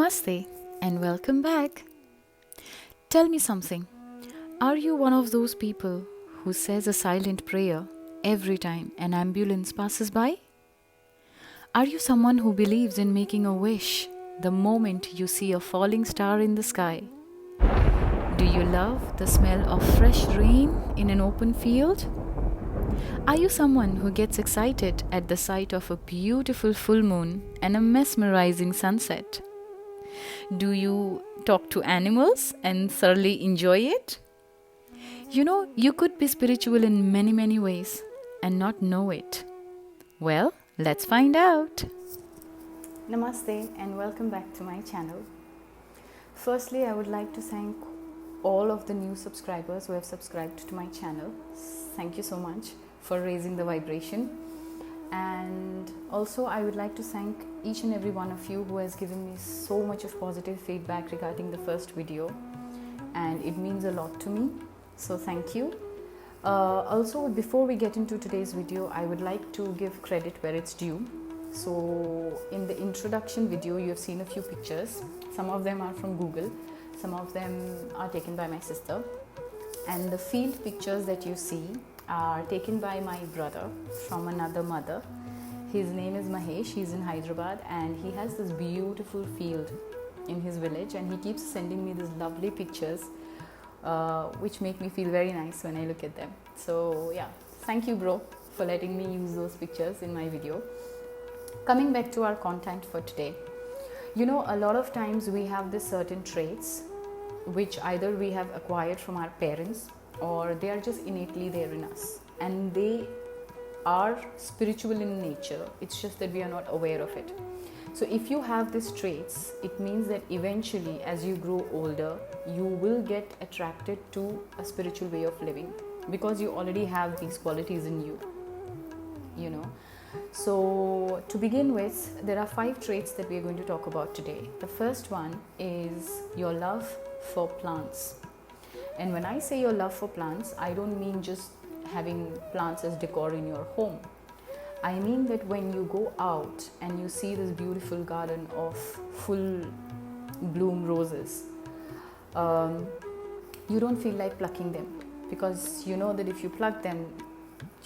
Namaste and welcome back. Tell me something. Are you one of those people who says a silent prayer every time an ambulance passes by? Are you someone who believes in making a wish the moment you see a falling star in the sky? Do you love the smell of fresh rain in an open field? Are you someone who gets excited at the sight of a beautiful full moon and a mesmerizing sunset? Do you talk to animals and thoroughly enjoy it? You could be spiritual in many, many ways and not know it. Well, let's find out. Namaste and welcome back to my channel. Firstly, I would like to thank all of the new subscribers who have subscribed to my channel. Thank you so much for raising the vibration. And also I would like to thank each and every one of you who has given me so much of positive feedback regarding the first video, and it means a lot to me, so thank you. Also, before we get into today's video, I would like to give credit where it's due. So in the introduction video you have seen a few pictures. Some of them are from Google, some of them are taken by my sister, and the field pictures that you see are taken by my brother from another mother. His name is Mahesh. He's in Hyderabad and he has this beautiful field in his village, and he keeps sending me these lovely pictures which make me feel very nice when I look at them. So yeah, thank you bro for letting me use those pictures in my video. Coming back to our content for today, a lot of times we have these certain traits which either we have acquired from our parents or they are just innately there in us, and they are spiritual in nature. It's just that we are not aware of it. So if you have these traits, it means that eventually as you grow older, you will get attracted to a spiritual way of living because you already have these qualities in you. So to begin with, there are 5 traits that we are going to talk about today. The first one is your love for plants. And when I say your love for plants, I don't mean just having plants as decor in your home. I mean that when you go out and you see this beautiful garden of full bloom roses, you don't feel like plucking them, because you know that if you pluck them,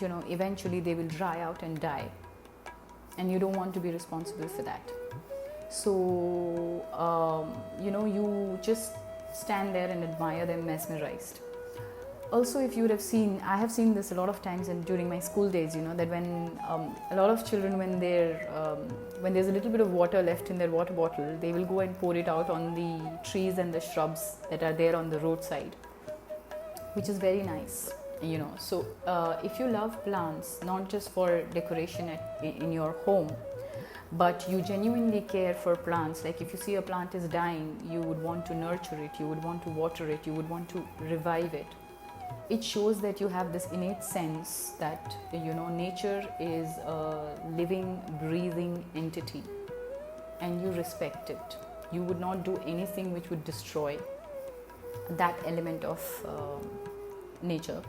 eventually they will dry out and die, and you don't want to be responsible for that. So you just stand there and admire them mesmerized. Also, if you would have seen, I have seen this a lot of times and during my school days, that when a lot of children, when there's a little bit of water left in their water bottle, they will go and pour it out on the trees and the shrubs that are there on the roadside, which is very nice. So if you love plants, not just for decoration in your home, but you genuinely care for plants, like if you see a plant is dying, you would want to nurture it, you would want to water it, you would want to revive it. It shows that you have this innate sense that nature is a living, breathing entity, and you respect it. You would not do anything which would destroy that element of nature.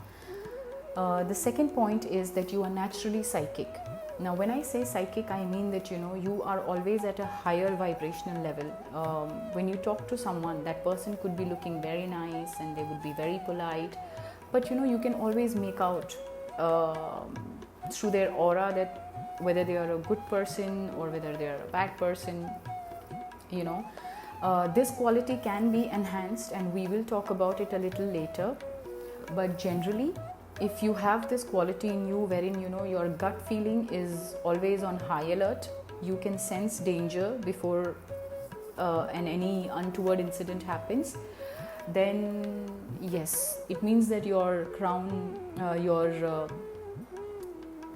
The second point is that you are naturally psychic. Now, when I say psychic, I mean that you are always at a higher vibrational level. When you talk to someone, that person could be looking very nice and they would be very polite, but you can always make out through their aura that whether they are a good person or whether they are a bad person. This quality can be enhanced, and we will talk about it a little later. But generally, if you have this quality in you wherein your gut feeling is always on high alert, you can sense danger before any untoward incident happens, then yes, it means that your crown, your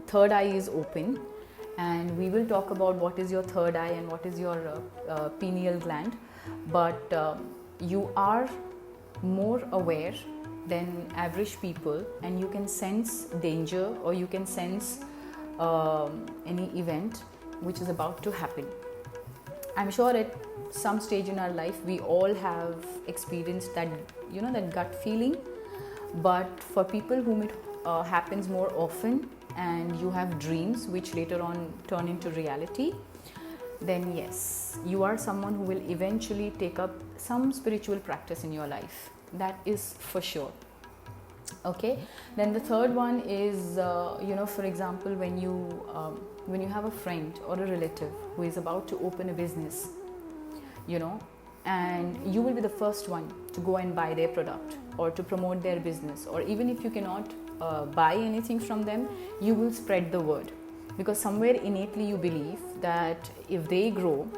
third eye is open. And we will talk about what is your third eye and what is your pineal gland. But you are more aware than average people, and you can sense danger, or you can sense any event which is about to happen. I'm sure at some stage in our life we all have experienced that that gut feeling, but for people whom it happens more often, and you have dreams which later on turn into reality, then yes, you are someone who will eventually take up some spiritual practice in your life. That is for sure. Okay, then the third one is, for example, when you have a friend or a relative who is about to open a business, and you will be the first one to go and buy their product or to promote their business, or even if you cannot buy anything from them, you will spread the word, because somewhere innately you believe that if they grow,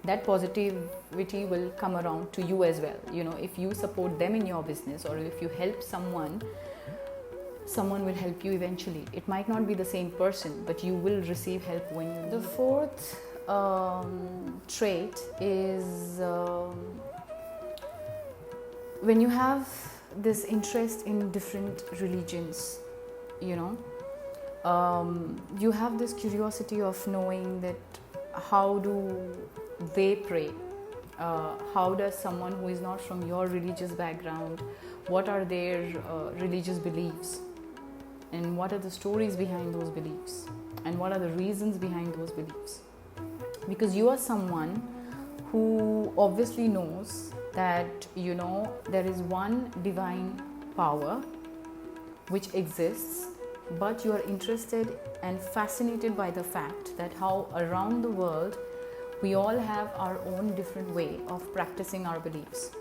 that positivity will come around to you as well. If you support them in your business, or if you help someone will help you eventually. It might not be the same person, but you will receive help when you. The fourth trait is when you have this interest in different religions, you have this curiosity of knowing that how do they pray, how does someone who is not from your religious background, what are their religious beliefs, and what are the stories behind those beliefs, and what are the reasons behind those beliefs. Because you are someone who obviously knows that there is one divine power which exists, but you are interested and fascinated by the fact that how around the world we all have our own different way of practicing our beliefs.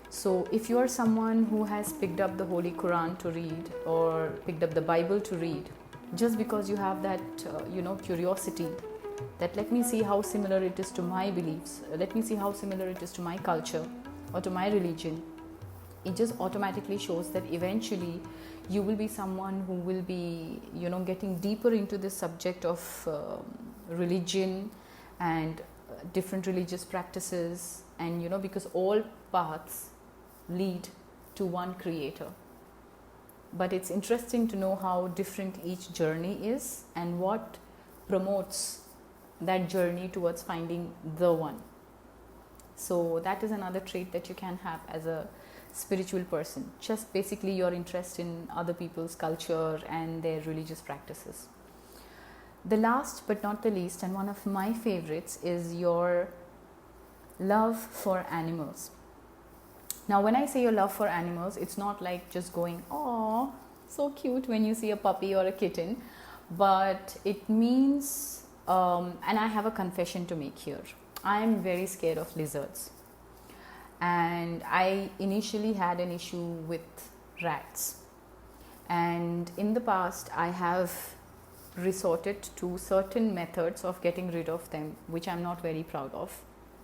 So if you are someone who has picked up the Holy Quran to read, or picked up the Bible to read, just because you have that curiosity, that let me see how similar it is to my beliefs, let me see how similar it is to my culture or to my religion, it just automatically shows that eventually you will be someone who will be getting deeper into this subject of religion and different religious practices, and because all paths lead to one creator. But it's interesting to know how different each journey is and what promotes that journey towards finding the one. So that is another trait that you can have as a spiritual person, just basically your interest in other people's culture and their religious practices. The last but not the least, and one of my favorites, is your love for animals. Now when I say your love for animals, it's not like just going, oh, so cute when you see a puppy or a kitten, but it means, and I have a confession to make here. I am very scared of lizards, and I initially had an issue with rats, and in the past I have resorted to certain methods of getting rid of them, which I'm not very proud of,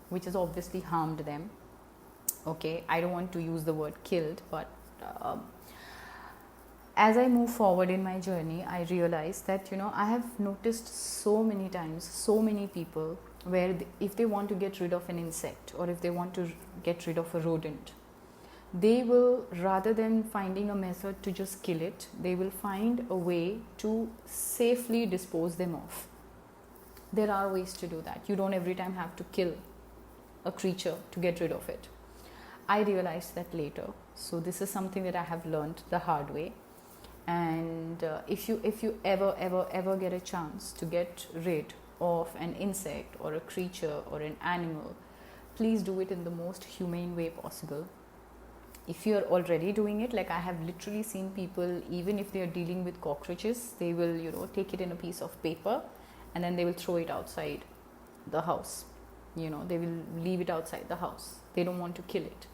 which has obviously harmed them. Okay, I don't want to use the word killed, but as I move forward in my journey, I realized that I have noticed so many times, so many people where if they want to get rid of an insect, or if they want to get rid of a rodent, they will, rather than finding a method to just kill it, they will find a way to safely dispose them off. There are ways to do that. You don't every time have to kill a creature to get rid of it. I realized that later. So this is something that I have learned the hard way. And if you ever get a chance to get rid of an insect or a creature or an animal, please do it in the most humane way possible. If you're already doing it, like I have literally seen people, even if they are dealing with cockroaches, they will take it in a piece of paper and then they will throw it outside the house. They will leave it outside the house. They don't want to kill it.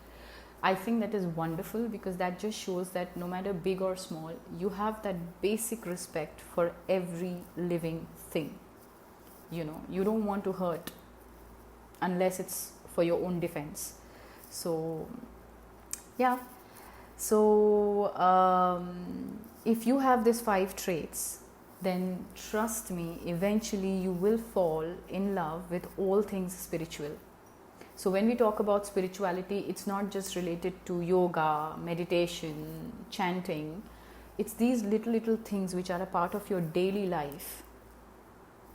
I think that is wonderful, because that just shows that no matter big or small, you have that basic respect for every living thing. You don't want to hurt unless it's for your own defense. So yeah, so if you have these 5 traits, then trust me, eventually you will fall in love with all things spiritual. So when we talk about spirituality, it's not just related to yoga, meditation, chanting. It's these little things which are a part of your daily life,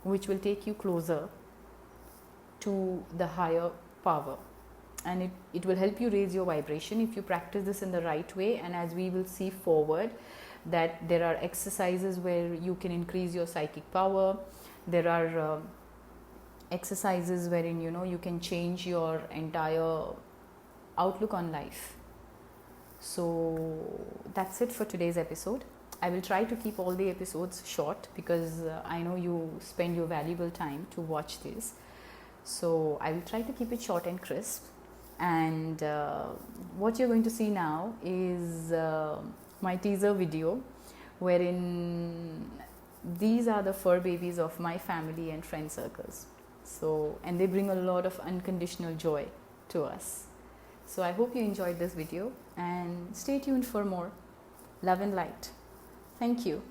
which will take you closer to the higher power. And it will help you raise your vibration if you practice this in the right way. And as we will see forward, that there are exercises where you can increase your psychic power. There are exercises wherein you can change your entire outlook on life. So that's it for today's episode. I will try to keep all the episodes short because I know you spend your valuable time to watch this. So I will try to keep it short and crisp. And what you're going to see now is my teaser video, wherein these are the fur babies of my family and friend circles. So, and they bring a lot of unconditional joy to us. So I hope you enjoyed this video and stay tuned for more. Love and light. Thank you.